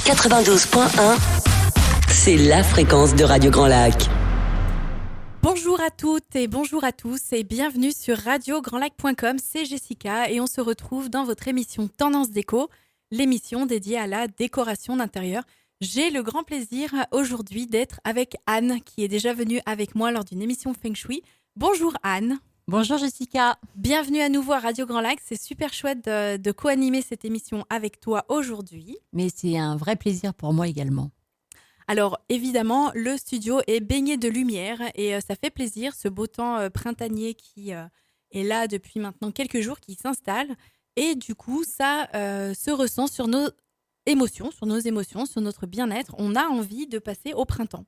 92.1, c'est la fréquence de Radio Grand Lac. Bonjour à toutes et bonjour à tous et bienvenue sur radiograndlac.com, c'est Jessica et on se retrouve dans votre émission Tendance Déco, l'émission dédiée à la décoration d'intérieur. J'ai le grand plaisir aujourd'hui d'être avec Anne qui est déjà venue avec moi lors d'une émission Feng Shui. Bonjour Anne. Bonjour Jessica. Bienvenue à nouveau à Radio Grand Lac, c'est super chouette de co-animer cette émission avec toi aujourd'hui. Mais c'est un vrai plaisir pour moi également. Alors évidemment, le studio est baigné de lumière et ça fait plaisir, ce beau temps printanier qui est là depuis maintenant quelques jours, qui s'installe. Et du coup, ça se ressent sur nos émotions, sur notre bien-être. On a envie de passer au printemps.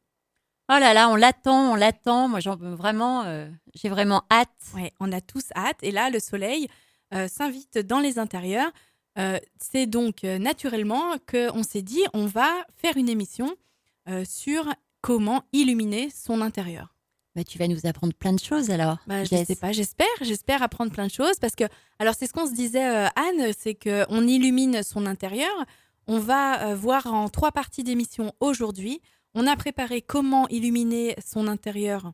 Oh là là, on l'attend. Moi, j'ai vraiment hâte. Ouais, on a tous hâte. Et là, le soleil s'invite dans les intérieurs. C'est donc naturellement qu'on s'est dit, on va faire une émission sur comment illuminer son intérieur. Bah, tu vas nous apprendre plein de choses alors. Bah, je sais pas, j'espère apprendre plein de choses parce que, alors c'est ce qu'on se disait Anne, c'est qu'on illumine son intérieur. On va voir en 3 parties d'émission aujourd'hui. On a préparé comment illuminer son intérieur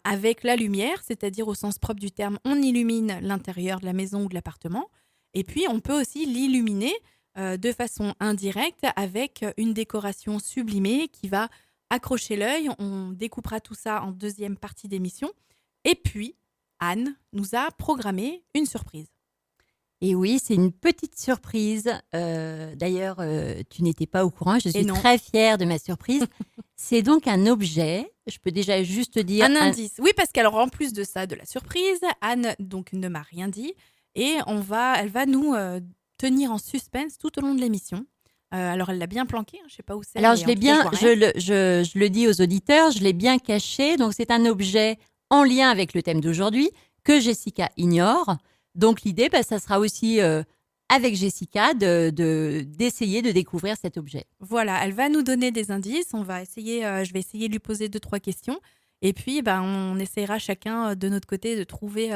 avec la lumière, c'est-à-dire au sens propre du terme, on illumine l'intérieur de la maison ou de l'appartement. Et puis on peut aussi l'illuminer de façon indirecte avec une décoration sublimée qui va accrocher l'œil. On découpera tout ça en 2e partie d'émission. Et puis, Anne nous a programmé une surprise. Et oui, c'est une petite surprise. D'ailleurs, tu n'étais pas au courant. Je suis très fière de ma surprise. C'est donc un objet. Je peux déjà juste dire... Un indice. Oui, parce qu'alors en plus de ça, de la surprise, Anne donc, ne m'a rien dit. Et elle va nous tenir en suspense tout au long de l'émission. Alors, elle l'a bien planqué, je ne sais pas où c'est. Alors, je le dis aux auditeurs, je l'ai bien caché. Donc, c'est un objet en lien avec le thème d'aujourd'hui que Jessica ignore. Donc, l'idée, ça sera aussi avec Jessica d'essayer de découvrir cet objet. Voilà, elle va nous donner des indices. Je vais essayer de lui poser 2-3 questions. Et puis, on essaiera chacun de notre côté de trouver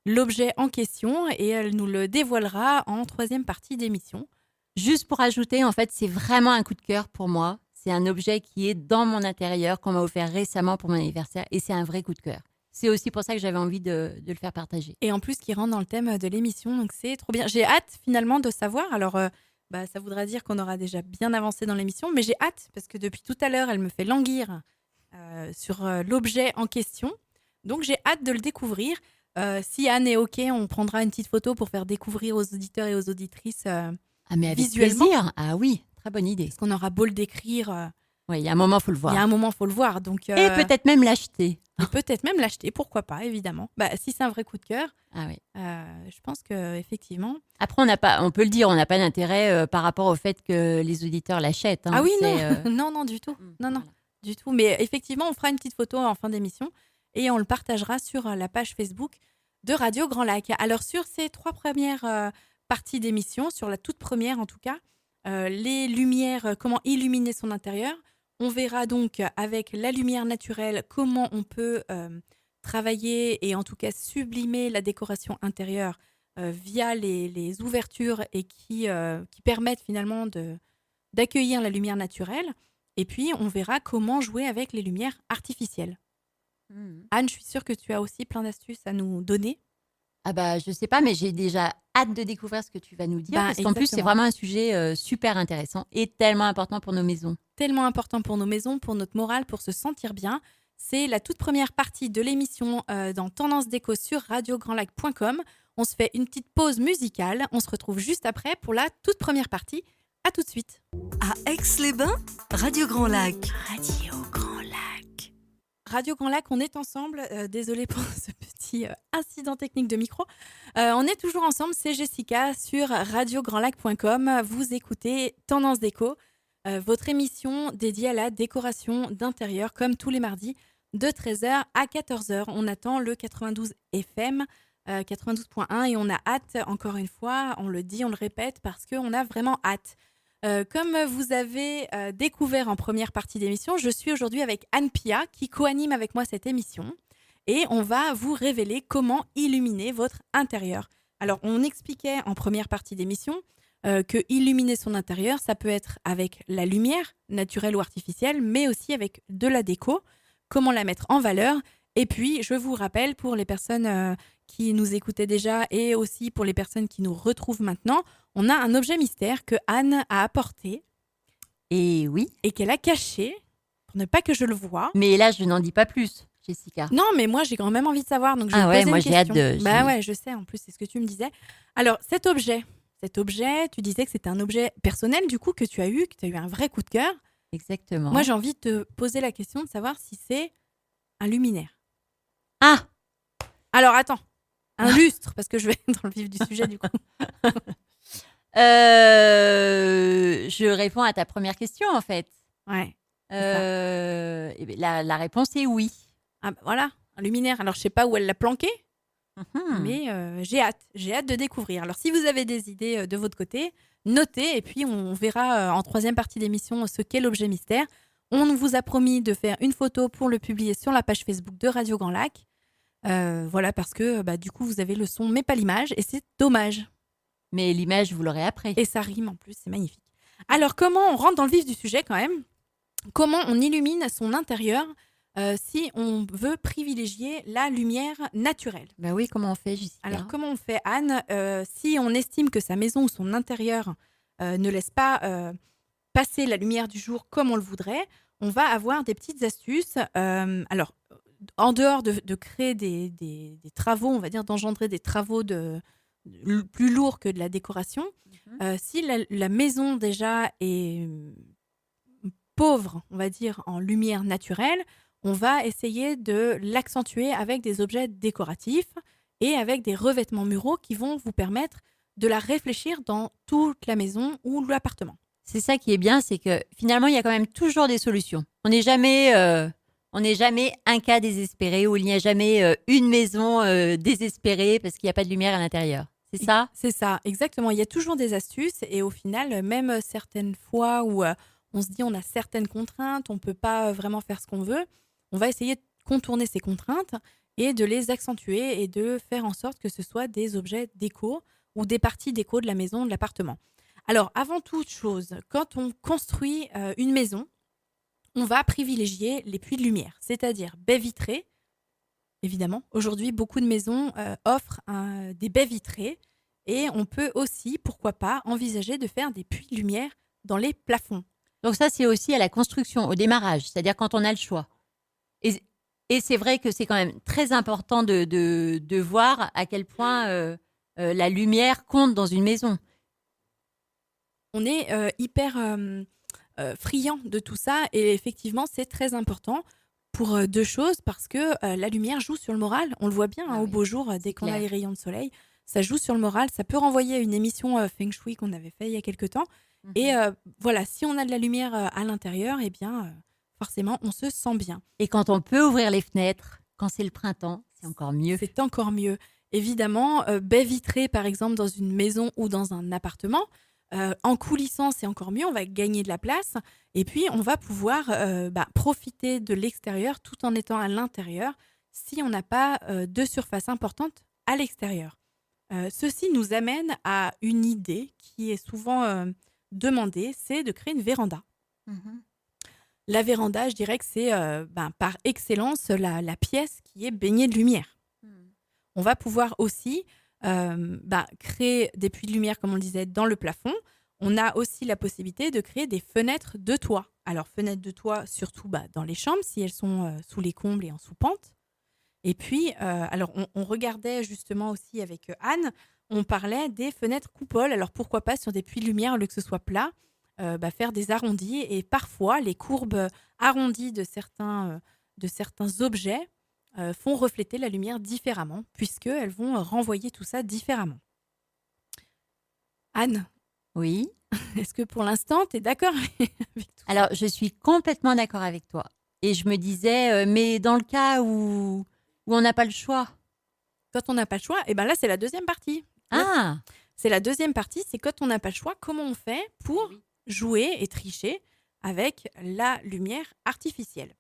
l'objet en question. Et elle nous le dévoilera en 3e partie d'émission. Juste pour ajouter, en fait, c'est vraiment un coup de cœur pour moi. C'est un objet qui est dans mon intérieur, qu'on m'a offert récemment pour mon anniversaire. Et c'est un vrai coup de cœur. C'est aussi pour ça que j'avais envie de le faire partager. Et en plus, qui rentre dans le thème de l'émission, donc c'est trop bien. J'ai hâte finalement de savoir. Alors, ça voudra dire qu'on aura déjà bien avancé dans l'émission, mais j'ai hâte parce que depuis tout à l'heure, elle me fait languir sur l'objet en question. Donc, j'ai hâte de le découvrir. Si Anne est OK, on prendra une petite photo pour faire découvrir aux auditeurs et aux auditrices mais avec visuellement. Plaisir. Ah oui, très bonne idée. Parce qu'on aura beau le décrire. Oui, il y a un moment, il faut le voir. Donc, et peut-être même l'acheter. Pourquoi pas, évidemment. Si c'est un vrai coup de cœur, je pense qu'effectivement... Après, on peut le dire, on n'a pas d'intérêt par rapport au fait que les auditeurs l'achètent. Hein. Ah oui, non. Non, du tout. Non, du tout. Mais effectivement, on fera une petite photo en fin d'émission et on le partagera sur la page Facebook de Radio Grand Lac. Alors, sur ces 3 premières parties d'émission, sur la toute première en tout cas, les lumières, comment illuminer son intérieur. On verra donc avec la lumière naturelle comment on peut travailler et en tout cas sublimer la décoration intérieure via les ouvertures et qui permettent finalement d'accueillir la lumière naturelle. Et puis, on verra comment jouer avec les lumières artificielles. Anne, je suis sûre que tu as aussi plein d'astuces à nous donner. Je sais pas, mais j'ai déjà hâte de découvrir ce que tu vas nous dire. Parce qu'en plus, c'est vraiment un sujet super intéressant et tellement important pour nos maisons. Tellement important pour nos maisons, pour notre morale, pour se sentir bien. C'est la toute première partie de l'émission dans Tendance Déco sur radiograndlac.com. On se fait une petite pause musicale. On se retrouve juste après pour la toute première partie. À tout de suite. À Aix-les-Bains, Radio Grand Lac. Radio Grand Lac, on est ensemble. Désolée pour ce petit incident technique de micro. On est toujours ensemble, c'est Jessica sur radiograndlac.com. Vous écoutez Tendance Déco, votre émission dédiée à la décoration d'intérieur, comme tous les mardis, de 13h à 14h. On attend le 92 FM, 92.1 et on a hâte, encore une fois, on le dit, on le répète, parce qu'on a vraiment hâte. Comme vous avez découvert en première partie d'émission, je suis aujourd'hui avec Anne Pia qui co-anime avec moi cette émission et on va vous révéler comment illuminer votre intérieur. Alors, on expliquait en première partie d'émission que illuminer son intérieur, ça peut être avec la lumière, naturelle ou artificielle, mais aussi avec de la déco, comment la mettre en valeur. Et puis, je vous rappelle, pour les personnes qui nous écoutaient déjà et aussi pour les personnes qui nous retrouvent maintenant, on a un objet mystère que Anne a apporté Et oui, et qu'elle a caché pour ne pas que je le voie. mais là, je n'en dis pas plus, Jessica. Non, mais moi, j'ai quand même envie de savoir, donc je vais Ah te ouais, poser moi, une j'ai hâte question. de- Bah j'ai- ouais, je sais, en plus, c'est ce que tu me disais. Alors, cet objet, tu disais que c'était un objet personnel, du coup, que tu as eu un vrai coup de cœur. Exactement. Moi, j'ai envie de te poser la question de savoir si c'est un luminaire. Ah, Alors, attends, un lustre, parce que je vais dans le vif du sujet, du coup. je réponds à ta première question, en fait. Ouais. ça. Eh bien, la réponse est oui. Ah, bah, voilà, un luminaire. Alors, je sais pas où elle l'a planqué, Mhm. mais j'ai hâte. J'ai hâte de découvrir. Alors, si vous avez des idées de votre côté, notez, et puis on verra en troisième partie d'émission ce qu'est l'objet mystère. On vous a promis de faire une photo pour le publier sur la page Facebook de Radio Grand Lac. Voilà, parce que bah, du coup, vous avez le son, mais pas l'image, et c'est dommage. Mais l'image, vous l'aurez après. Et ça rime en plus, c'est magnifique. Alors, comment on rentre dans le vif du sujet quand même? Comment on illumine son intérieur si on veut privilégier la lumière naturelle? Ben oui, comment on fait, Jessica? Alors, comment on fait, Anne, si on estime que sa maison ou son intérieur ne laisse pas passer la lumière du jour comme on le voudrait, on va avoir des petites astuces. Alors, en dehors de créer des travaux, on va dire d'engendrer des travaux plus lourds que de la décoration, si la maison déjà est pauvre, on va dire, en lumière naturelle, on va essayer de l'accentuer avec des objets décoratifs et avec des revêtements muraux qui vont vous permettre de la réfléchir dans toute la maison ou l'appartement. C'est ça qui est bien, c'est que finalement, il y a quand même toujours des solutions. On n'est jamais un cas désespéré où il n'y a jamais une maison désespérée parce qu'il n'y a pas de lumière à l'intérieur. C'est ça? C'est ça, exactement. Il y a toujours des astuces et au final, même certaines fois où on se dit on a certaines contraintes, on ne peut pas vraiment faire ce qu'on veut, on va essayer de contourner ces contraintes et de les accentuer et de faire en sorte que ce soit des objets déco ou des parties déco de la maison, de l'appartement. Alors, avant toute chose, quand on construit une maison, on va privilégier les puits de lumière, c'est-à-dire baies vitrées. Évidemment, aujourd'hui, beaucoup de maisons offrent des baies vitrées et on peut aussi, pourquoi pas, envisager de faire des puits de lumière dans les plafonds. Donc ça, c'est aussi à la construction, au démarrage, c'est-à-dire quand on a le choix. Et c'est vrai que c'est quand même très important de voir à quel point la lumière compte dans une maison. On est hyper friand de tout ça et effectivement, c'est très important pour deux choses parce que la lumière joue sur le moral. On le voit bien Ah au oui, beau jour, dès c'est qu'on a clair. les rayons de soleil. Ça joue sur le moral. Ça peut renvoyer à une émission Feng Shui qu'on avait fait il y a quelques temps. Et voilà, si on a de la lumière à l'intérieur, eh bien, forcément, on se sent bien. Et quand on peut ouvrir les fenêtres, quand c'est le printemps, c'est encore mieux. C'est encore mieux. Évidemment, baie vitrée, par exemple, dans une maison ou dans un appartement, en coulissant, c'est encore mieux. On va gagner de la place. Et puis, on va pouvoir profiter de l'extérieur tout en étant à l'intérieur si on n'a pas de surface importante à l'extérieur. Ceci nous amène à une idée qui est souvent demandée, c'est de créer une véranda. La véranda, je dirais que c'est par excellence la pièce qui est baignée de lumière. On va pouvoir aussi créer des puits de lumière, comme on le disait, dans le plafond. On a aussi la possibilité de créer des fenêtres de toit. Alors, fenêtres de toit, surtout dans les chambres, si elles sont sous les combles et en sous-pente. Et puis, alors, on regardait justement aussi avec Anne, on parlait des fenêtres coupoles. Alors, pourquoi pas sur des puits de lumière, au lieu que ce soit plat, faire des arrondis. Et parfois, les courbes arrondies de certains objets font refléter la lumière différemment, puisqu'elles vont renvoyer tout ça différemment. Anne, Oui. est-ce que pour l'instant, tu es d'accord avec tout ça? Alors, je suis complètement d'accord avec toi. Et je me disais, mais dans le cas où on n'a pas le choix. Quand on n'a pas le choix, et ben là, c'est la deuxième partie. Là, Ah, c'est la deuxième partie, c'est quand on n'a pas le choix, comment on fait pour jouer et tricher avec la lumière artificielle.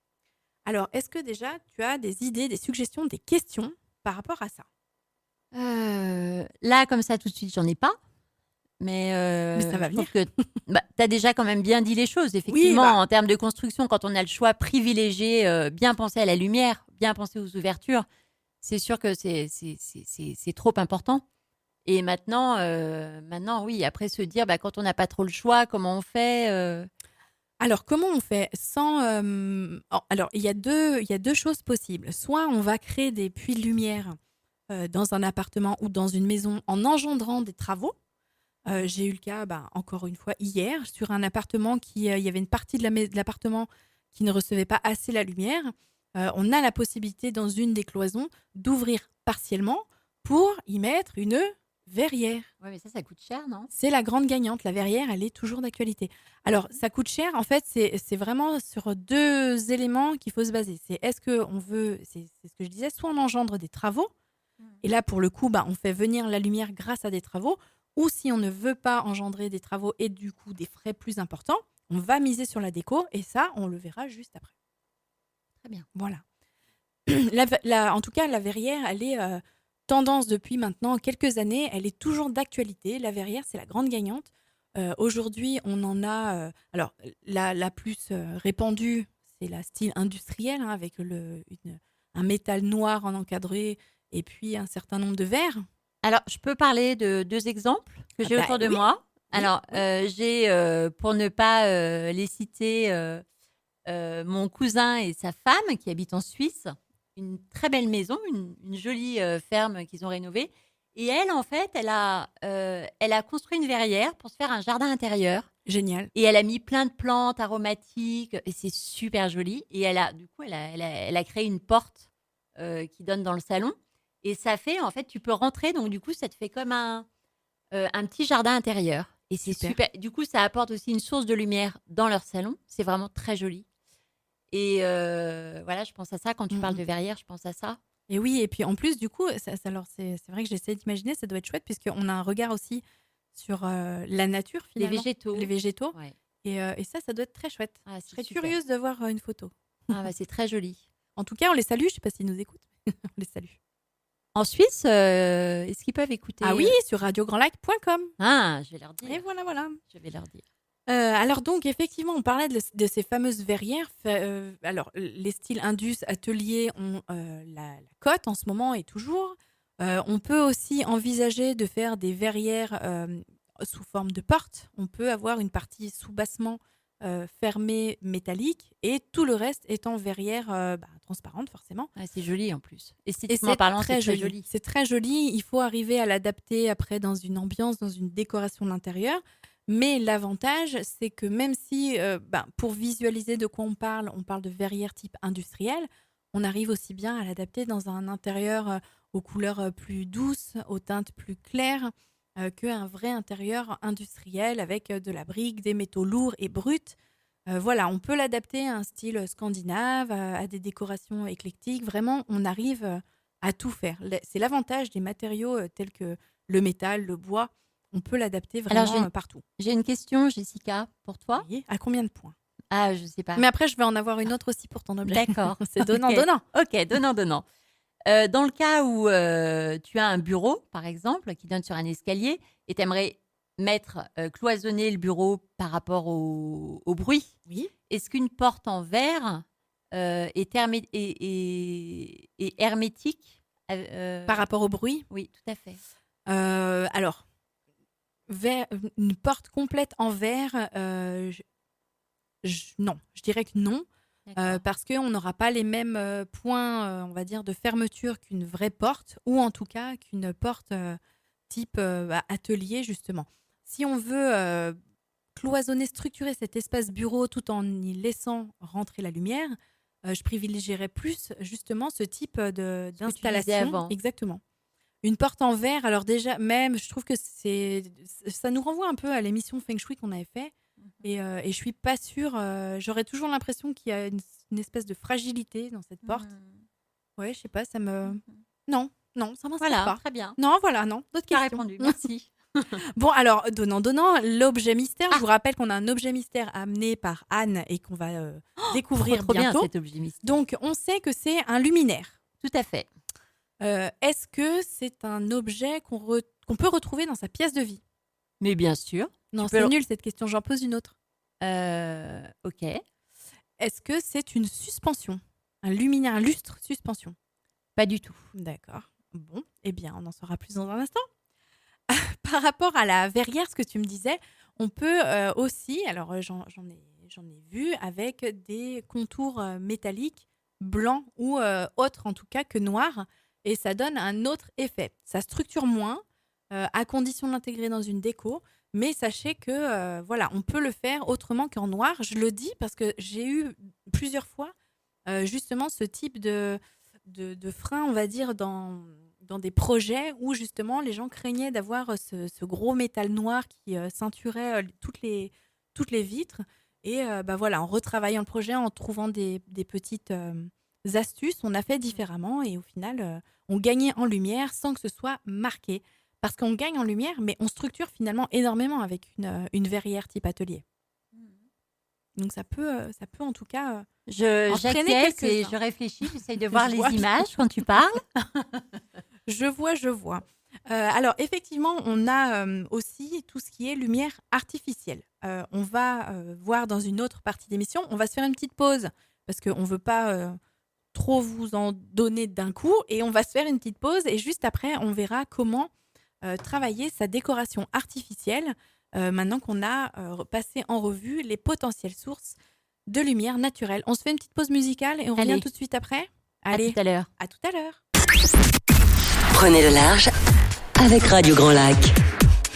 Alors, est-ce que déjà, tu as des idées, des suggestions, des questions par rapport à ça? là, comme ça, tout de suite, j'en ai pas. Mais ça va je trouve que tu as déjà quand même bien dit les choses. Oui, Effectivement, bah, en termes de construction, quand on a le choix privilégié, bien penser à la lumière, bien penser aux ouvertures, c'est sûr que c'est trop important. Et maintenant, oui, après se dire, quand on n'a pas trop le choix, comment on fait. alors comment on fait sans alors il y a deux choses possibles. Soit on va créer des puits de lumière dans un appartement ou dans une maison en engendrant des travaux. J'ai eu le cas, encore une fois, hier, sur un appartement il y avait une partie de l'appartement qui ne recevait pas assez la lumière. On a la possibilité, dans une des cloisons, d'ouvrir partiellement pour y mettre une verrière. Ouais, mais ça coûte cher, non? C'est la grande gagnante. La verrière, elle est toujours d'actualité. Alors, ça coûte cher. En fait, c'est vraiment sur deux éléments qu'il faut se baser. C'est est-ce qu'on veut, c'est ce que je disais, soit on engendre des travaux, et là, pour le coup, on fait venir la lumière grâce à des travaux. Ou si on ne veut pas engendrer des travaux et du coup des frais plus importants, on va miser sur la déco et ça, on le verra juste après. Très bien. Voilà. En tout cas, la verrière, elle est tendance depuis maintenant quelques années. Elle est toujours d'actualité. La verrière, c'est la grande gagnante. Aujourd'hui, on en a... alors, la plus répandue, c'est la style industrielle, hein, avec un métal noir en encadré et puis un certain nombre de verres. Alors, je peux parler de 2 exemples que j'ai autour de Oui, moi. oui, Alors, oui. j'ai, pour ne pas les citer, mon cousin et sa femme qui habitent en Suisse, une très belle maison, une jolie ferme qu'ils ont rénovée. Et elle, en fait, elle a construit une verrière pour se faire un jardin intérieur. Génial. Et elle a mis plein de plantes aromatiques et c'est super joli. Et du coup, elle a créé une porte qui donne dans le salon. Et ça fait, en fait, tu peux rentrer. Donc, du coup, ça te fait comme un petit jardin intérieur. Et c'est Super. super. Du coup, ça apporte aussi une source de lumière dans leur salon. C'est vraiment très joli. Et voilà, je pense à ça. Quand tu parles de verrière, je pense à ça. Et oui, et puis en plus, du coup, alors c'est vrai que j'essaie d'imaginer, ça doit être chouette, puisqu'on a un regard aussi sur la nature, Les finalement. végétaux. Les végétaux. Ouais. Et ça doit être très chouette. Ah, Je c'est serais super. curieuse de voir une photo. C'est très joli. En tout cas, on les salue. Je ne sais pas s'ils nous écoutent, mais on les salue. En Suisse, est-ce qu'ils peuvent écouter Ah oui, sur radiograndlac.com. Ah, je vais leur dire. Et voilà. Je vais leur dire. Alors donc, effectivement, on parlait de ces fameuses verrières. Alors, les styles Indus, atelier ont la cote en ce moment et toujours. On peut aussi envisager de faire des verrières sous forme de porte. On peut avoir une partie sous-bassement fermée métallique et tout le reste étant verrière transparente forcément. Ah, c'est joli en plus. Et Esthétiquement c'est parlant, c'est très très joli. joli. C'est très joli. Il faut arriver à l'adapter après dans une ambiance, dans une décoration d'intérieur. Mais l'avantage, c'est que même si, pour visualiser de quoi on parle de verrière type industrielle, on arrive aussi bien à l'adapter dans un intérieur aux couleurs plus douces, aux teintes plus claires, qu'un vrai intérieur industriel avec de la brique, des métaux lourds et bruts. Voilà, on peut l'adapter à un style scandinave, à des décorations éclectiques. Vraiment, on arrive à tout faire. C'est l'avantage des matériaux tels que le métal, le bois. On peut l'adapter Alors, vraiment partout. j'ai une question, Jessica, pour toi. Oui. À combien de points? Ah, je sais pas. Mais après, je vais en avoir une autre aussi pour ton objet. D'accord. C'est donnant-donnant. Ok, donnant-donnant. Dans le cas où tu as un bureau, par exemple, qui donne sur un escalier, et tu aimerais cloisonner le bureau par rapport au bruit, Oui. est-ce qu'une porte en verre est hermétique Par rapport au bruit? Oui, tout à fait. Alors, une porte complète en verre, non. Je dirais que non. D'accord. Parce qu'on n'aura pas les mêmes points, on va dire, de fermeture qu'une vraie porte, ou en tout cas qu'une porte type atelier, justement. Si on veut cloisonner, structurer cet espace bureau tout en y laissant rentrer la lumière, je privilégierais plus justement ce type Ce que tu disais d'installation. avant. Exactement. Une porte en verre, alors déjà, même, je trouve que ça nous renvoie un peu à l'émission Feng Shui qu'on avait fait. Et je suis pas sûre. J'aurais toujours l'impression qu'il y a une espèce de fragilité dans cette porte. Ouais, je sais pas, ça me. Non, ça m'inspire Voilà, pas. très bien. Non, voilà, non. D'autres Tu as questions. répondu, merci. Bon, alors, donnant, l'objet mystère. Je vous rappelle qu'on a un objet mystère amené par Anne et qu'on va découvrir Trop bien bientôt. cet objet mystère. Donc, on sait que c'est un luminaire. Tout à fait. Est-ce que c'est un objet qu'on peut retrouver dans sa pièce de vie? Mais bien sûr. Non, Tu peux c'est le- nul cette question. J'en pose une autre. Ok. Est-ce que c'est une suspension? Un luminaire, un lustre suspension? Pas du tout. D'accord. Bon, eh bien, on en saura plus dans un instant. Par rapport à la verrière, ce que tu me disais, on peut aussi, alors j'en ai vu avec des contours métalliques, blancs ou autres en tout cas que noirs, et ça donne un autre effet. Ça structure moins, à condition de l'intégrer dans une déco, mais sachez que voilà, on peut le faire autrement qu'en noir. Je le dis parce que j'ai eu plusieurs fois justement ce type de frein, on va dire, dans des projets où justement les gens craignaient d'avoir ce gros métal noir qui ceinturait toutes les vitres. Et bah voilà, en retravaillant le projet, en trouvant des petites astuces, on a fait différemment et au final, on gagnait en lumière sans que ce soit marqué. Parce qu'on gagne en lumière, mais on structure finalement énormément avec une verrière type atelier. Donc ça peut en tout cas entraîner J'acquiesce et quelques-uns. je réfléchis. J'essaye de voir Je les vois. images quand tu parles. Je vois. Alors, effectivement, on a aussi tout ce qui est lumière artificielle. On va voir dans une autre partie d'émission. On va se faire une petite pause parce qu'on ne veut pas trop vous en donner d'un coup. Et on va se faire une petite pause. Et juste après, on verra comment travailler sa décoration artificielle maintenant qu'on a passé en revue les potentielles sources de lumière naturelle. On se fait une petite pause musicale et on revient Allez. tout de suite après. À Allez, tout à l'heure. à tout à l'heure. Prenez le large avec Radio Grand Lac.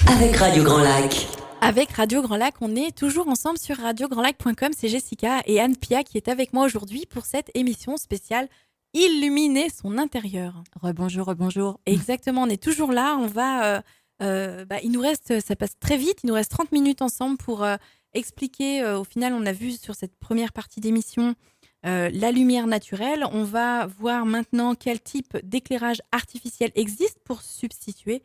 Avec Radio Grand Lac. Avec Radio Grand Lac, on est toujours ensemble sur radiograndlac.com. C'est Jessica et Anne Pia qui est avec moi aujourd'hui pour cette émission spéciale Illuminer son intérieur. Rebonjour. Exactement, on est toujours là. On va, il nous reste, ça passe très vite. Il nous reste 30 minutes ensemble pour expliquer. Au final, on a vu sur cette première partie d'émission la lumière naturelle. On va voir maintenant quel type d'éclairage artificiel existe pour substituer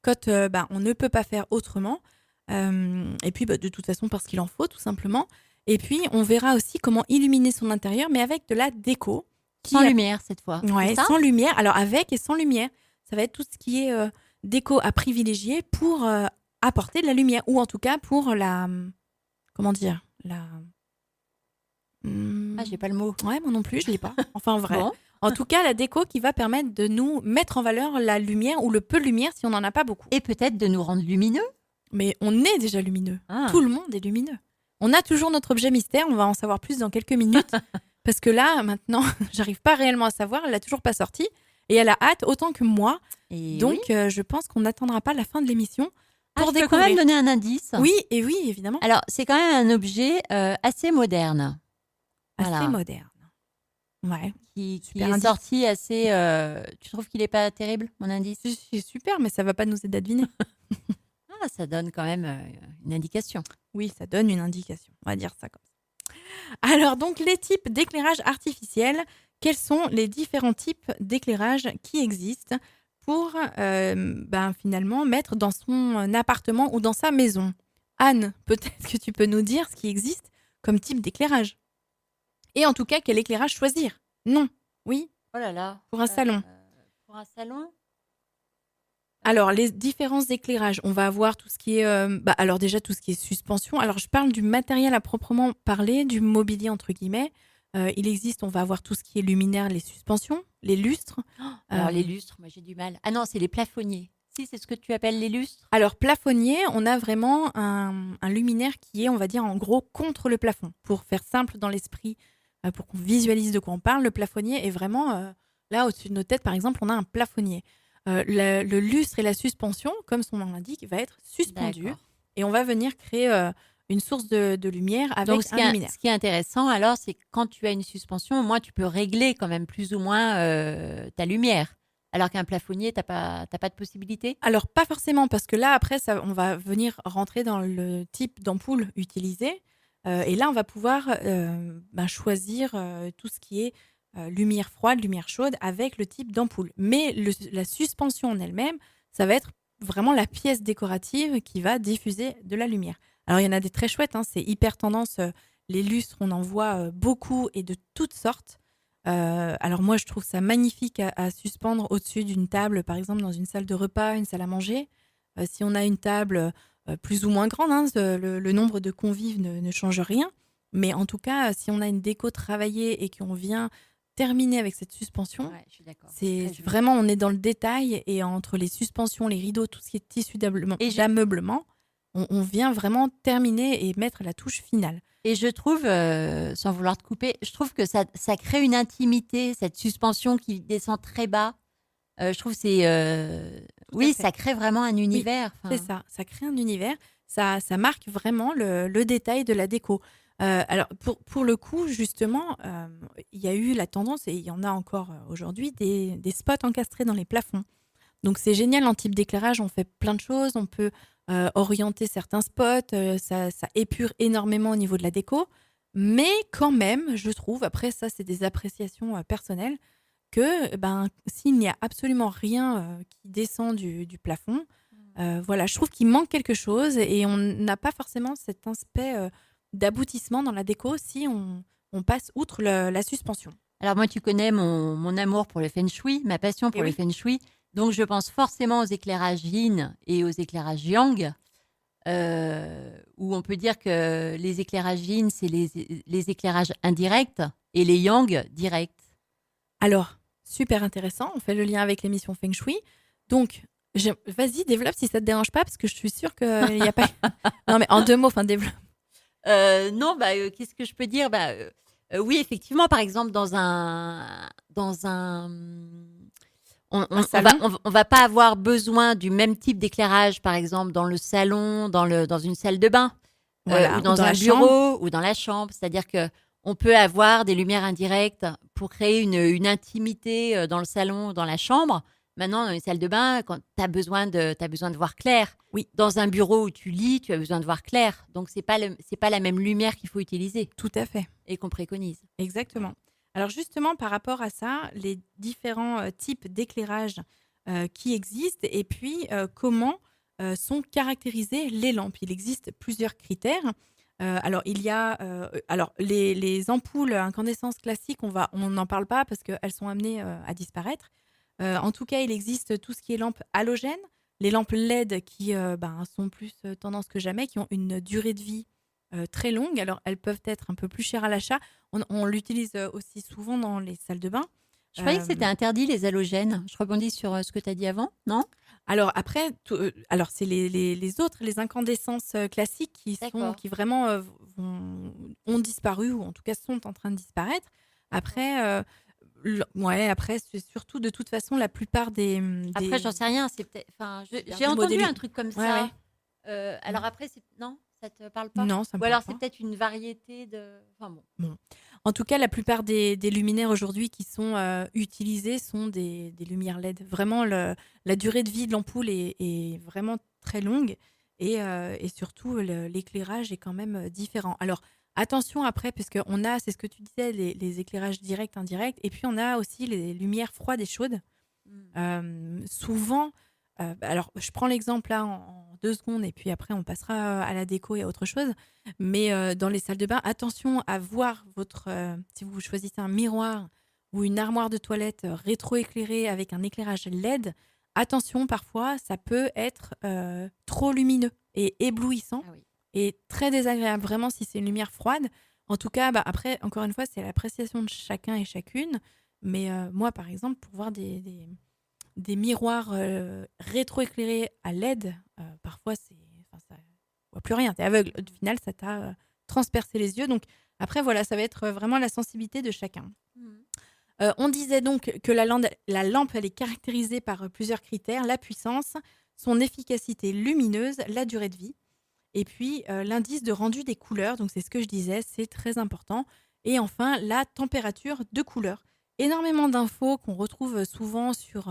quand on ne peut pas faire autrement. Et puis, de toute façon, parce qu'il en faut, tout simplement. Et puis, on verra aussi comment illuminer son intérieur, mais avec de la déco. Sans lumière cette fois. Ouais, C'est ça sans lumière. Alors, avec et sans lumière. Ça va être tout ce qui est déco à privilégier pour apporter de la lumière. Ou en tout cas, pour la... Comment dire Ah, j'ai pas le mot. Ouais, moi non plus, je l'ai pas. Enfin, vrai. Bon. En tout cas, la déco qui va permettre de nous mettre en valeur la lumière ou le peu de lumière si on n'en a pas beaucoup. Et peut-être de nous rendre lumineux. Mais on est déjà lumineux. Ah. Tout le monde est lumineux. On a toujours notre objet mystère. On va en savoir plus dans quelques minutes. Parce que là, maintenant, j'arrive pas réellement à savoir. Elle n'a toujours pas sorti. Et elle a hâte autant que moi. Et Donc, oui. je pense qu'on n'attendra pas la fin de l'émission Ah, pour je peux quand découvrir. même donner un indice. Oui, évidemment. Alors, c'est quand même un objet assez moderne. Assez voilà. moderne. Ouais. Qui Super est indice. sorti assez... Tu trouves qu'il n'est pas terrible, mon indice? C'est super, mais ça va pas nous aider à deviner. Ah, ça donne quand même une indication. Oui, ça donne une indication. On va dire ça comme ça. Alors, donc, les types d'éclairage artificiel. Quels sont les différents types d'éclairage qui existent pour finalement mettre dans son appartement ou dans sa maison? Anne, peut-être que tu peux nous dire ce qui existe comme type d'éclairage. Et en tout cas, quel éclairage choisir? Non. Oui. Oh là là. Pour un salon. Pour un salon. Alors, les différents éclairages, on va avoir tout ce qui est... alors déjà, tout ce qui est suspension. Alors, je parle du matériel à proprement parler, du mobilier, entre guillemets. Il existe, on va avoir tout ce qui est luminaire, les suspensions, les lustres. Alors, les lustres, moi j'ai du mal. Ah non, c'est les plafonniers. Si, c'est ce que tu appelles les lustres. Alors, plafonnier, on a vraiment un luminaire qui est, on va dire, en gros, contre le plafond. Pour faire simple dans l'esprit, pour qu'on visualise de quoi on parle, le plafonnier est vraiment... là, au-dessus de nos têtes, par exemple, on a un plafonnier. Le lustre et la suspension, comme son nom l'indique, va être suspendu. D'accord. Et on va venir créer une source de lumière avec Donc, un luminaire. ce qui est intéressant, alors, c'est que quand tu as une suspension, au moins, tu peux régler quand même plus ou moins ta lumière. Alors qu'un plafonnier, t'as pas de possibilité? Alors, pas forcément, parce que là, après, on va venir rentrer dans le type d'ampoule utilisée. Et là, on va pouvoir choisir tout ce qui est lumière froide, lumière chaude, avec le type d'ampoule. Mais la suspension en elle-même, ça va être vraiment la pièce décorative qui va diffuser de la lumière. Alors, il y en a des très chouettes, hein, c'est hyper tendance. Les lustres, on en voit beaucoup et de toutes sortes. Alors moi, je trouve ça magnifique à suspendre au-dessus d'une table, par exemple dans une salle de repas, une salle à manger. Si on a une table plus ou moins grande, hein, le nombre de convives ne change rien. Mais en tout cas, si on a une déco travaillée et qu'on vient terminer avec cette suspension, Ouais, je suis d'accord. c'est Très joli. vraiment, on est dans le détail et entre les suspensions, les rideaux, tout ce qui est tissu Et je, d'ameublement, on vient vraiment terminer et mettre la touche finale. et je trouve, sans vouloir te couper, je trouve que ça crée une intimité, cette suspension qui descend très bas. Je trouve que Tout à oui, fait. ça crée vraiment un univers. C'est ça, ça crée un univers, ça marque vraiment le détail de la déco. Alors pour le coup, justement, il y a eu la tendance, et il y en a encore aujourd'hui, des spots encastrés dans les plafonds. Donc c'est génial en type d'éclairage, on fait plein de choses, on peut orienter certains spots, ça épure énormément au niveau de la déco. Mais quand même, je trouve, après ça c'est des appréciations personnelles, que ben, s'il n'y a absolument rien qui descend du plafond, voilà, je trouve qu'il manque quelque chose et on n'a pas forcément cet aspect d'aboutissement dans la déco si on passe outre la suspension. Alors moi, tu connais mon amour pour le feng shui, ma passion pour Et le oui, feng shui. Donc je pense forcément aux éclairages yin et aux éclairages yang, où on peut dire que les éclairages yin, c'est les éclairages indirects et les yang directs. alors, super intéressant, on fait le lien avec l'émission Feng Shui. Donc, vas-y, développe si ça te dérange pas, parce que je suis sûre qu'il n'y a pas... Non, mais en 2 mots, enfin, développe. Non, qu'est-ce que je peux dire? Oui, effectivement, par exemple, Un salon. on va pas avoir besoin du même type d'éclairage, par exemple, dans le salon, dans une salle de bain, Voilà, ou ou dans dans un la chambre. bureau, ou dans la chambre. C'est-à-dire que on peut avoir des lumières indirectes pour créer une intimité dans le salon, dans la chambre. Maintenant, dans une salle de bain, quand t'as besoin de voir clair. Oui. Dans un bureau où tu lis, tu as besoin de voir clair. Donc, c'est pas la même lumière qu'il faut utiliser Tout à fait. et qu'on préconise. Exactement. Alors justement, par rapport à ça, les différents types d'éclairage qui existent et puis comment sont caractérisées les lampes. Il existe plusieurs critères. Alors il y a alors les ampoules à incandescence classiques, on n'en parle pas parce qu'elles sont amenées à disparaître. En tout cas, il existe tout ce qui est lampes halogènes, les lampes LED qui sont plus tendance que jamais, qui ont une durée de vie très longue. Alors, elles peuvent être un peu plus chères à l'achat. On l'utilise aussi souvent dans les salles de bain. Je croyais que c'était Euh, interdit, les halogènes. Je rebondis sur ce que tu as dit avant, non? alors après, alors c'est les autres, les incandescences classiques D'accord. qui vraiment ont disparu ou en tout cas sont en train de disparaître. Après, ouais, après c'est surtout de toute façon la plupart Après, j'en sais rien. C'est peut-être. Enfin, j'ai du entendu modèle. un truc comme Ouais, ouais. ça. Alors après, non, ça te parle pas? Non, ça me Ou parle alors c'est pas. peut-être une variété de. Enfin bon. Bon. En tout cas, la plupart des luminaires aujourd'hui qui sont utilisés sont des lumières LED. Vraiment, la durée de vie de l'ampoule est vraiment très longue et surtout l'éclairage est quand même différent. Alors, attention après, puisque c'est ce que tu disais, les éclairages directs, indirects, et puis on a aussi les lumières froides et chaudes. Souvent, alors je prends l'exemple là en 2 secondes et puis après on passera à la déco et à autre chose. Mais dans les salles de bain, attention à voir si vous choisissez un miroir ou une armoire de toilette rétroéclairée avec un éclairage LED, attention, parfois ça peut être trop lumineux et éblouissant Ah oui. et très désagréable, vraiment si c'est une lumière froide. En tout cas, après, encore une fois, c'est l'appréciation de chacun et chacune. Mais moi, par exemple, pour voir des miroirs rétroéclairés à LED, parfois ça voit plus rien, t'es aveugle. Au final, ça t'a transpercé les yeux. Donc après, voilà, ça va être vraiment la sensibilité de chacun. On disait donc que la lampe, elle est caractérisée par plusieurs critères: la puissance, son efficacité lumineuse, la durée de vie, et puis l'indice de rendu des couleurs. Donc c'est ce que je disais, c'est très important. Et enfin, la température de couleur. Énormément d'infos qu'on retrouve souvent sur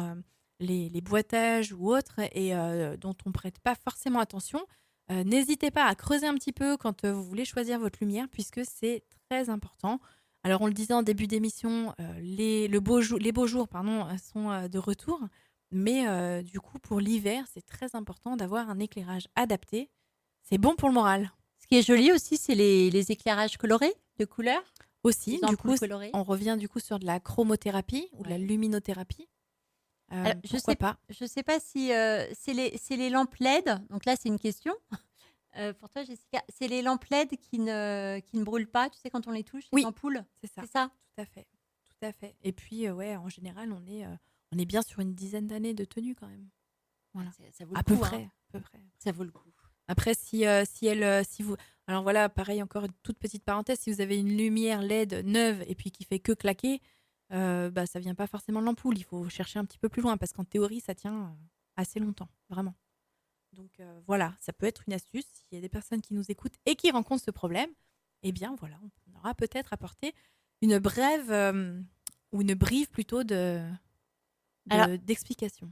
les boîtages ou autres et dont on ne prête pas forcément attention. N'hésitez pas à creuser un petit peu quand vous voulez choisir votre lumière, puisque c'est très important. Alors, on le disait en début d'émission, les beaux jours pardon, sont de retour. Mais du coup, pour l'hiver, c'est très important d'avoir un éclairage adapté. C'est bon pour le moral Ce qui est joli aussi, c'est les éclairages colorés de couleurs, aussi. les Du coup, ampoules colorées. on revient du coup sur de la chromothérapie ou de la Ouais. luminothérapie. Alors, Pourquoi pas? je sais pas si c'est les lampes LED. Donc là, c'est une question. Pour toi, Jessica, c'est les lampes LED qui ne brûlent pas, tu sais, quand on les touche, les Oui, ampoules. c'est ça. C'est ça? Tout à fait. Tout à fait. Et puis, ouais, en général, on est bien sur une dizaine d'années de tenue quand même. Voilà. Ça vaut le À peu coup, hein. près. À peu près. Ça vaut le coup. Après, si vous. Alors voilà, pareil, encore une toute petite parenthèse, si vous avez une lumière LED neuve et puis qui fait que claquer, bah, ça vient pas forcément de l'ampoule. Il faut chercher un petit peu plus loin parce qu'en théorie, ça tient assez longtemps, vraiment. Donc voilà, ça peut être une astuce. S'il y a des personnes qui nous écoutent et qui rencontrent ce problème, eh bien voilà, on aura peut-être apporté une brève ou une brive plutôt Alors, d'explication.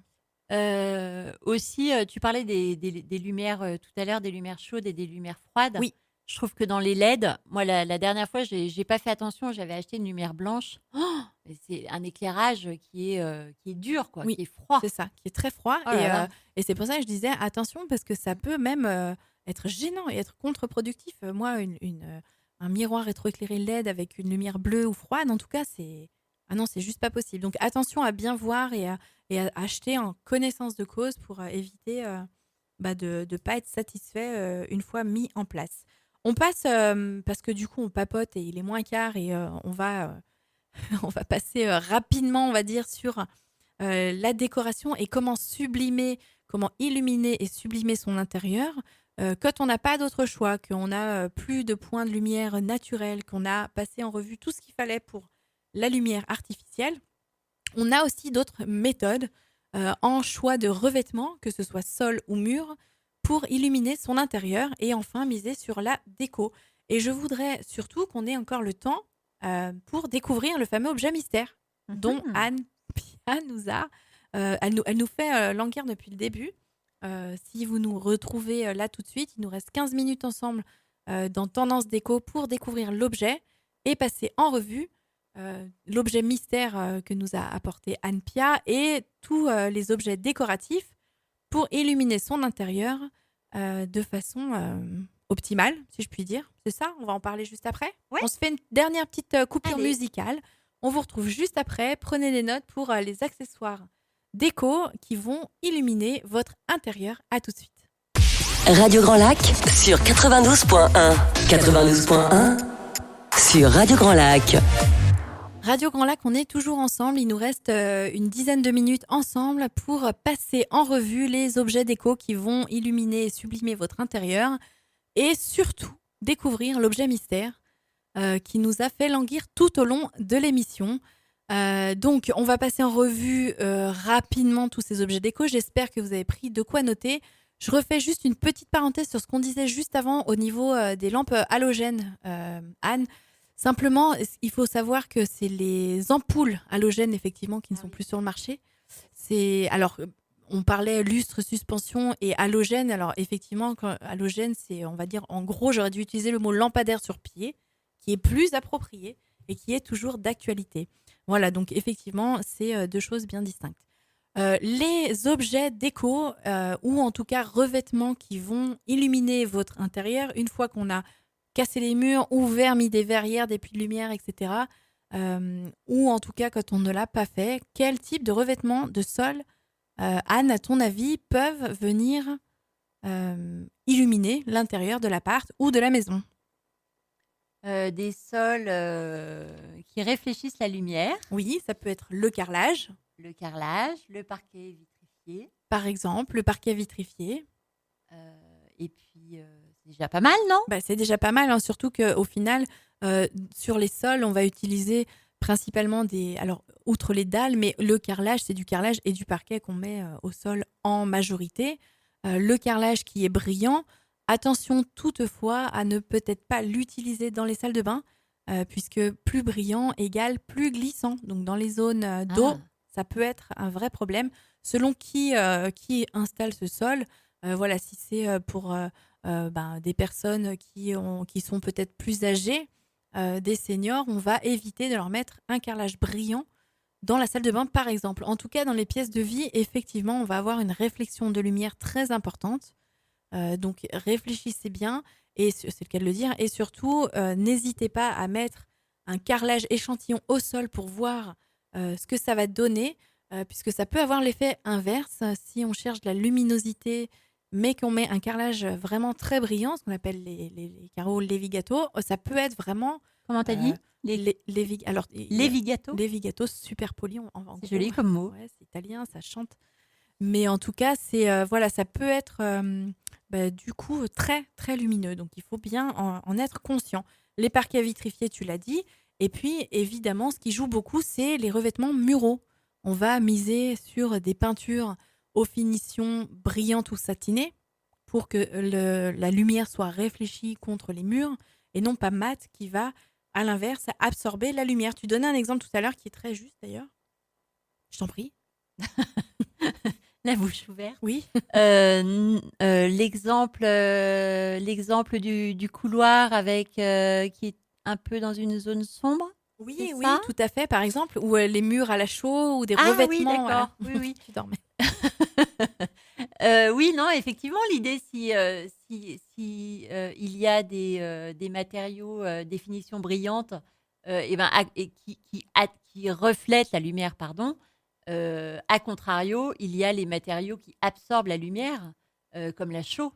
aussi, tu parlais des lumières tout à l'heure, des lumières chaudes et des lumières froides. Oui. Je trouve que dans les LED, moi, la dernière fois, j'ai pas fait attention, j'avais acheté une lumière blanche. Oh, mais c'est un éclairage qui est dur, quoi, Oui, qui est froid. c'est ça, qui est très froid. Oh là là. Et c'est pour ça que je disais attention parce que ça peut même être gênant et être contre-productif. Moi, un miroir rétroéclairé LED avec une lumière bleue ou froide, en tout cas, c'est ah non, c'est juste pas possible. Donc attention à bien voir et à acheter en connaissance de cause pour éviter de ne pas être satisfait une fois mis en place. On passe, parce que du coup, on papote et il est moins quart et on va passer rapidement, on va dire, sur la décoration et comment sublimer, comment illuminer et sublimer son intérieur. Quand on n'a pas d'autre choix, qu'on a plus de points de lumière naturels, qu'on a passé en revue tout ce qu'il fallait pour la lumière artificielle, on a aussi d'autres méthodes en choix de revêtement, que ce soit sol ou mur, pour illuminer son intérieur et enfin miser sur la déco. Et je voudrais surtout qu'on ait encore le temps pour découvrir le fameux objet mystère dont Mhm. Anne Pia nous a. Elle nous fait languir depuis le début. Si vous nous retrouvez là tout de suite, il nous reste 15 minutes ensemble dans Tendance Déco pour découvrir l'objet et passer en revue l'objet mystère que nous a apporté Anne Pia et tous les objets décoratifs pour illuminer son intérieur de façon optimale, si je puis dire. C'est ça, on va en parler juste après. Ouais. On se fait une dernière petite coupure Allez. musicale. On vous retrouve juste après. Prenez des notes pour les accessoires déco qui vont illuminer votre intérieur. À tout de suite. Radio Grand Lac sur 92.1. 92.1 sur Radio Grand Lac. Radio Grand Lac, on est toujours ensemble. Il nous reste une dizaine de minutes ensemble pour passer en revue les objets déco qui vont illuminer et sublimer votre intérieur et surtout découvrir l'objet mystère qui nous a fait languir tout au long de l'émission. Donc, on va passer en revue rapidement tous ces objets déco. J'espère que vous avez pris de quoi noter. Je refais juste une petite parenthèse sur ce qu'on disait juste avant au niveau des lampes halogènes, Anne. Simplement, il faut savoir que c'est les ampoules halogènes, effectivement, qui ne sont plus sur le marché. Alors, on parlait lustre, suspension et halogène. Alors, effectivement, halogène, c'est, on va dire, en gros, j'aurais dû utiliser le mot lampadaire sur pied, qui est plus approprié et qui est toujours d'actualité. Voilà, donc effectivement, c'est deux choses bien distinctes. Les objets déco, ou en tout cas revêtements qui vont illuminer votre intérieur, une fois qu'on a cassé les murs, ouvert, mis des verrières, des puits de lumière, etc. Ou en tout cas quand on ne l'a pas fait, quel type de revêtement de sol, Anne, à ton avis, peuvent venir illuminer l'intérieur de l'appart ou de la maison? Des sols qui réfléchissent la lumière, Oui, ça peut être le carrelage, le carrelage, le parquet vitrifié. par exemple, le parquet vitrifié. Et puis, c'est déjà pas mal, non? Bah, c'est déjà pas mal, hein, surtout qu'au final, sur les sols, on va utiliser principalement alors, outre les dalles, mais le carrelage, c'est du carrelage et du parquet qu'on met au sol en majorité. Le carrelage qui est brillant, attention toutefois à ne peut-être pas l'utiliser dans les salles de bain, puisque plus brillant égale plus glissant. Donc dans les zones d'eau, ça peut être un vrai problème. Selon qui installe ce sol, voilà, si c'est pour des personnes qui sont peut-être plus âgées, des seniors, on va éviter de leur mettre un carrelage brillant dans la salle de bain, par exemple. En tout cas, dans les pièces de vie, effectivement, on va avoir une réflexion de lumière très importante. Donc, réfléchissez bien, et c'est le cas de le dire. Et surtout, n'hésitez pas à mettre un carrelage échantillon au sol pour voir ce que ça va donner, puisque ça peut avoir l'effet inverse. Si on cherche de la luminosité, mais qu'on met un carrelage vraiment très brillant, ce qu'on appelle les carreaux Levigato, ça peut être vraiment Comment t'as dit alors Levigato. Levigato super poli en C'est gros. joli comme mot. Ouais, c'est italien, ça chante. Mais en tout cas, voilà, ça peut être du coup très très lumineux. Donc il faut bien en être conscient. Les parquets vitrifiés, tu l'as dit. Et puis évidemment, ce qui joue beaucoup, c'est les revêtements muraux. On va miser sur des peintures aux finitions brillantes ou satinées pour que la lumière soit réfléchie contre les murs et non pas mate qui va, à l'inverse, absorber la lumière. Tu donnais un exemple tout à l'heure qui est très juste d'ailleurs. Je t'en prie. La bouche ouverte. Oui. L'exemple du couloir avec qui est un peu dans une zone sombre. Oui, C'est oui, ça tout à fait. Par exemple, ou les murs à la chaux ou des Ah oui, revêtements. d'accord. Voilà. Oui. Tu dormais. Oui, non, effectivement, l'idée, si il y a des matériaux des finitions brillantes et qui reflètent la lumière, pardon, à contrario, il y a les matériaux qui absorbent la lumière, comme la chaux.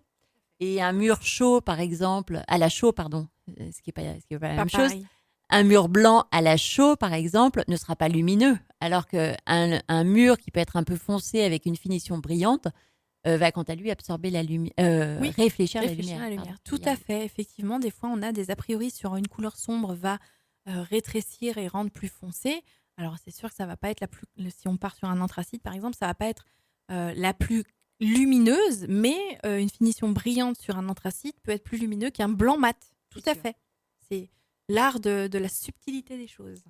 Et un mur chaud, par exemple, à la chaux, pardon, ce qui est pas la Pas même chose. pareil. Un mur blanc à la chaux, par exemple, ne sera pas lumineux, alors qu'un mur qui peut être un peu foncé avec une finition brillante va quant à lui absorber la lumière, Oui, réfléchir la réfléchir lumière. à la lumière. Pardon. Tout à fait. Effectivement, des fois, on a des a priori sur une couleur sombre va rétrécir et rendre plus foncé. Alors, c'est sûr que ça va pas être si on part sur un anthracite, par exemple, ça va pas être la plus lumineuse, mais une finition brillante sur un anthracite peut être plus lumineux qu'un blanc mat. Tout C'est à sûr. fait. C'est l'art de la subtilité des choses.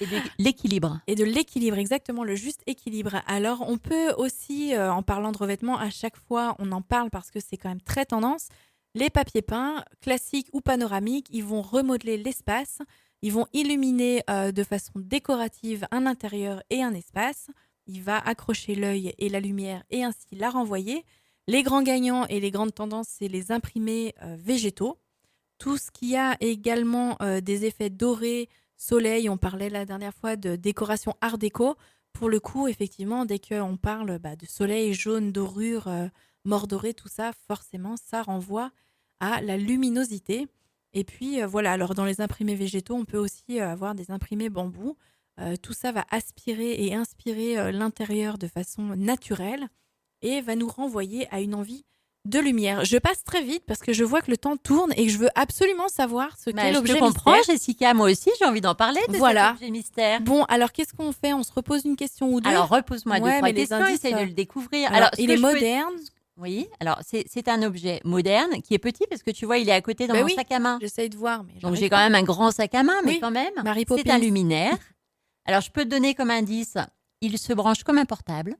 Et de l'équilibre. Et de l'équilibre, exactement, le juste équilibre. Alors, on peut aussi, en parlant de revêtements, à chaque fois, on en parle parce que c'est quand même très tendance. Les papiers peints, classiques ou panoramiques, ils vont remodeler l'espace. Ils vont illuminer de façon décorative un intérieur et un espace. Il va accrocher l'œil et la lumière et ainsi la renvoyer. Les grands gagnants et les grandes tendances, c'est les imprimés végétaux. Tout ce qui a également des effets dorés, soleil, on parlait la dernière fois de décoration art déco. Pour le coup, effectivement, dès qu'on parle de soleil, jaune, dorure, mort doré, tout ça, forcément, ça renvoie à la luminosité. Et puis, voilà, alors dans les imprimés végétaux, on peut aussi avoir des imprimés bambou. Tout ça va aspirer et inspirer l'intérieur de façon naturelle et va nous renvoyer à une envie de lumière. Je passe très vite parce que je vois que le temps tourne et que je veux absolument savoir ce qu'est Je l'objet te comprends, mystère. Jessica. Moi aussi, j'ai envie d'en parler de Voilà. cet objet mystère. Bon, alors qu'est-ce qu'on fait ? On se repose une question ou deux ? Alors, repose-moi deux, Ouais, trois mais les questions, indices, essaye de le découvrir. Alors, ce il que est je peux- moderne. Oui, alors c'est un objet moderne qui est petit parce que tu vois, il est à côté dans Ben mon oui, sac à main. J'essaye de voir, mais Donc j'arrive j'ai pas. quand même un grand sac à main, mais Oui, quand même, Mary c'est Poppins. un luminaire. Alors je peux te donner comme indice, il se branche comme un portable.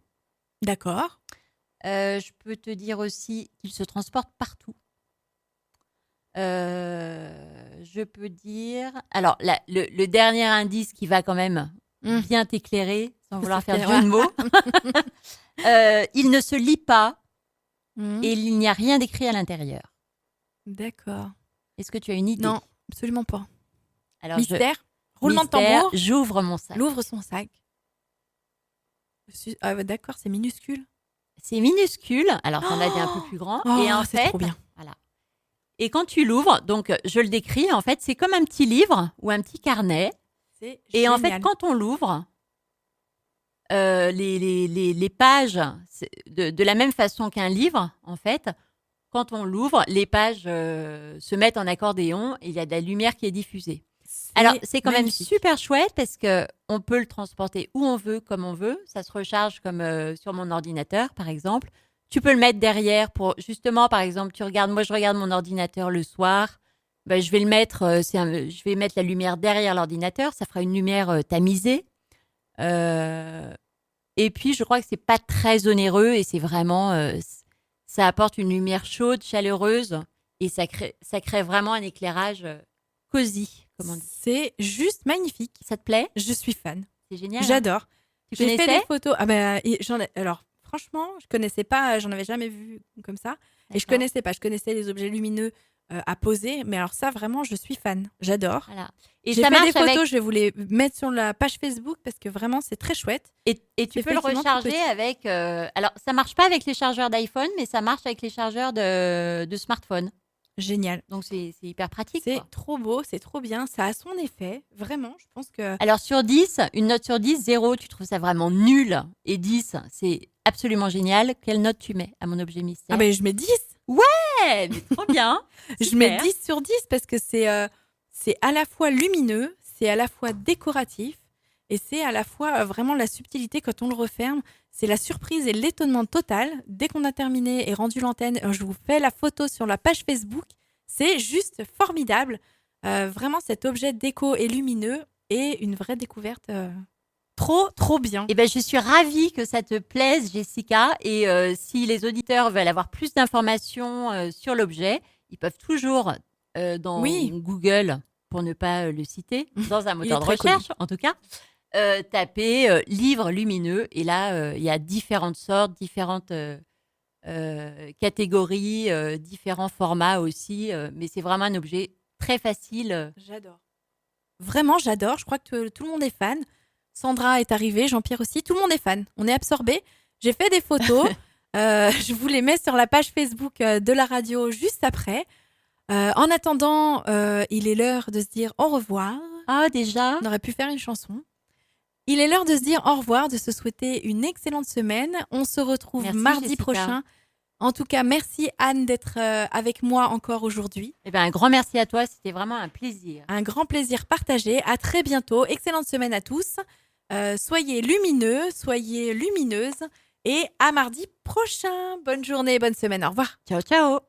D'accord. Je peux te dire aussi qu'il se transporte partout. Je peux dire... Alors le dernier indice qui va quand même bien t'éclairer, sans vouloir faire de jeu de mots. Il ne se lit pas et il n'y a rien d'écrit à l'intérieur. D'accord. Est-ce que tu as une idée? Non, absolument pas. Alors, Mystère. Roulement de Mystère, tambour. j'ouvre mon sac. Elle ouvre son sac. D'accord, c'est minuscule. C'est minuscule, alors t'en as des un peu plus grands. Oh, et en c'est fait, trop bien. voilà. Et quand tu l'ouvres, donc je le décris, en fait, c'est comme un petit livre ou un petit carnet. C'est Et en fait, génial. quand on l'ouvre, les pages, de la même façon qu'un livre, en fait, quand on l'ouvre, les pages se mettent en accordéon et il y a de la lumière qui est diffusée. Alors, c'est quand même magnifique. super chouette parce qu'on peut le transporter où on veut, comme on veut. Ça se recharge comme sur mon ordinateur, par exemple. Tu peux le mettre derrière pour, justement, par exemple, moi, je regarde mon ordinateur le soir. Ben, je vais le mettre, je vais mettre la lumière derrière l'ordinateur. Ça fera une lumière tamisée. Et puis, je crois que c'est pas très onéreux et c'est vraiment, ça apporte une lumière chaude, chaleureuse et ça crée vraiment un éclairage cosy, comme on dit. C'est juste magnifique. Ça te plaît? Je suis fan. C'est génial. Hein? J'adore. Tu J'ai fait connaissais? des photos. Alors, franchement, je connaissais pas, j'en avais jamais vu comme ça. Et je D'accord. connaissais pas. Je connaissais les objets lumineux à poser. Mais alors ça, vraiment, je suis fan. J'adore. Voilà. Et J'ai ça fait des marche photos, avec. je vais vous les mettre sur la page Facebook parce que vraiment, c'est très chouette. Et tu C'est peux le effectivement tout recharger petit. avec. Alors, ça marche pas avec les chargeurs d'iPhone, mais ça marche avec les chargeurs de smartphone. Génial. Donc, c'est hyper pratique, C'est quoi. trop beau, c'est trop bien. Ça a son effet. Vraiment, je pense que... Alors, sur 10, une note sur 10, 0, tu trouves ça vraiment nul. Et 10, c'est absolument génial. Quelle note tu mets à mon objet mystère? Ah ben, je mets 10. Ouais, mais trop bien. Je mets Super. 10 sur 10 parce que c'est à la fois lumineux, c'est à la fois décoratif et c'est à la fois vraiment la subtilité quand on le referme. C'est la surprise et l'étonnement total. Dès qu'on a terminé et rendu l'antenne, je vous fais la photo sur la page Facebook. C'est juste formidable. Vraiment, cet objet déco et lumineux est une vraie découverte. Trop, trop bien. Eh ben, je suis ravie que ça te plaise, Jessica. Et si les auditeurs veulent avoir plus d'informations sur l'objet, ils peuvent toujours, dans Oui. Google, pour ne pas le citer, dans un Il moteur est de très recherche en tout cas, taper livre lumineux. Et là, il y a différentes sortes, différentes catégories, différents formats aussi. Mais c'est vraiment un objet très facile. J'adore. Vraiment, j'adore. Je crois que tout le monde est fan. Sandra est arrivée, Jean-Pierre aussi. Tout le monde est fan. On est absorbés. J'ai fait des photos. Je vous les mets sur la page Facebook de la radio juste après. En attendant, il est l'heure de se dire au revoir. Ah, déjà? On aurait pu faire une chanson. Il est l'heure de se dire au revoir, de se souhaiter une excellente semaine. On se retrouve Merci, mardi Jessica. prochain. En tout cas, merci Anne d'être avec moi encore aujourd'hui. Eh ben, un grand merci à toi. C'était vraiment un plaisir. Un grand plaisir partagé. À très bientôt. Excellente semaine à tous. Soyez lumineux, soyez lumineuses. Et à mardi prochain. Bonne journée, bonne semaine. Au revoir. Ciao, ciao.